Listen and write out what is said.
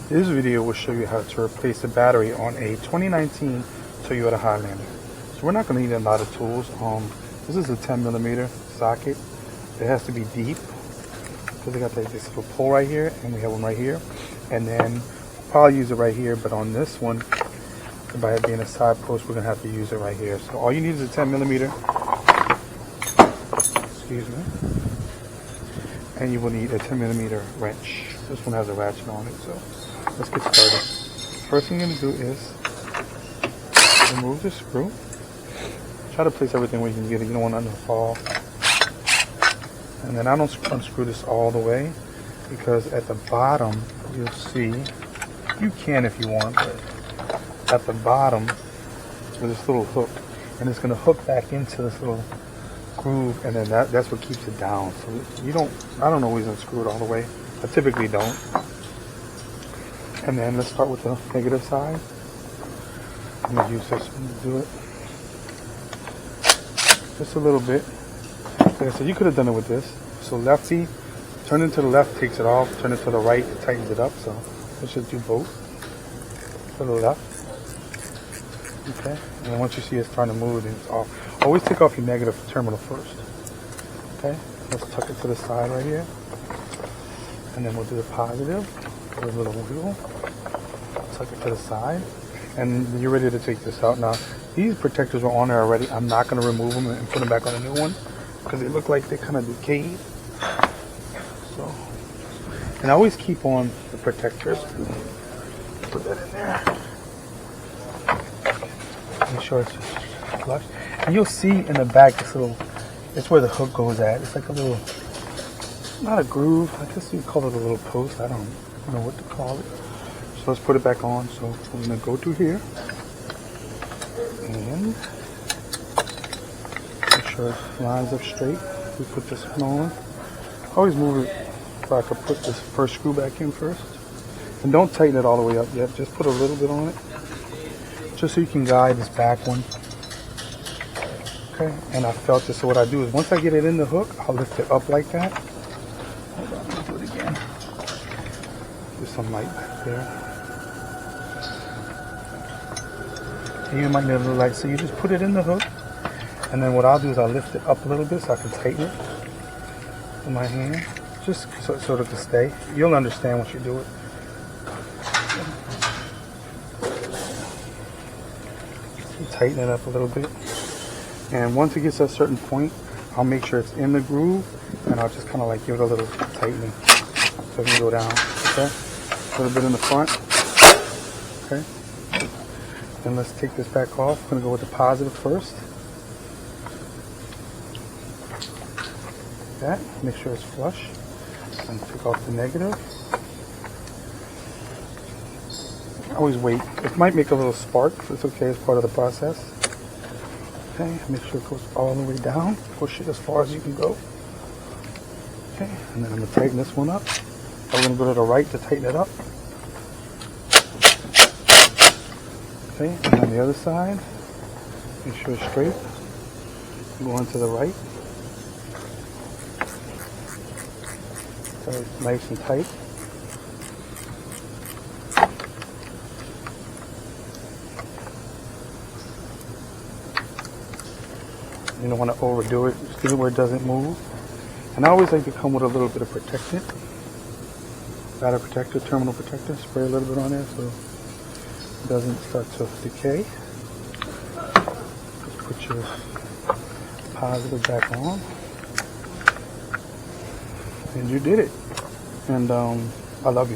This video will show you how to replace the battery on a 2019 Toyota Highlander. So we're not going to need a lot of tools. This is a 10mm socket. It has to be deep because they got this little pole right here, and we have one right here. And then we'll probably use it right here, but on this one, by it being a side post, we're going to have to use it right here. So all you need is a 10mm. Excuse me. And you will need a 10mm wrench. This one has a ratchet on it, so let's get started. First thing you're going to do is remove the screw. Try to place everything where you can get it. You don't want it to fall. And then I don't unscrew this all the way because at the bottom you'll see, you can if you want, but at the bottom there's this little hook, and it's going to hook back into this little groove, and then that's what keeps it down. So I don't always unscrew it all the way. I typically don't. And then let's start with the negative side. I'm going to use this one to do it. Just a little bit. Like I said, you could have done it with this. So lefty, turn it to the left, takes it off. Turn it to the right, it tightens it up. So let's just do both. To the left. Okay. And then once you see it's starting to move, then it's off. Always take off your negative terminal first. Okay. Let's tuck it to the side right here. And then we'll do the positive. Put a little wheel. Tuck it to the side. And you're ready to take this out. Now, these protectors are on there already. I'm not going to remove them and put them back on a new one because they look like they kind of decayed. So, and I always keep on the protectors. Put that in there. Make sure it's just flush. And you'll see in the back this little, it's where the hook goes at. It's like a little, not a groove, I guess you call it a little post. I don't know what to call it. So let's put it back on. So we're going to go through here and make sure it lines up straight. We put this one on. Always move it so I can put this first screw back in first. And don't tighten it all the way up yet. Just put a little bit on it, just so you can guide this back one. Okay, and I felt this. So what I do is once I get it in the hook, I'll lift it up like that. Hold on, let me do it again. There's some light back there. And you might need a little light, so you just put it in the hook, and then what I'll do is I'll lift it up a little bit so I can tighten it with my hand, just so it can stay. You'll understand what you do it. Tighten it up a little bit, and once it gets to a certain point, I'll make sure it's in the groove, and I'll just kind of like give it a little tightening so it can go down. Okay, a little bit in the front. Okay, then let's take this back off. I'm gonna go with the positive first. That, make sure it's flush, and take off the negative. Always wait. It might make a little spark, but it's okay, it's part of the process. Okay, make sure it goes all the way down. Push it as far as you can go. Okay, and then I'm going to tighten this one up. I'm going to go to the right to tighten it up. Okay, and on the other side, make sure it's straight. Go on to the right. So it's nice and tight. You don't want to overdo it. Just get it where it doesn't move. And I always like to come with a little bit of protectant. Battery protector, terminal protector. Spray a little bit on there so it doesn't start to decay. Just put your positive back on. And you did it. And I love you.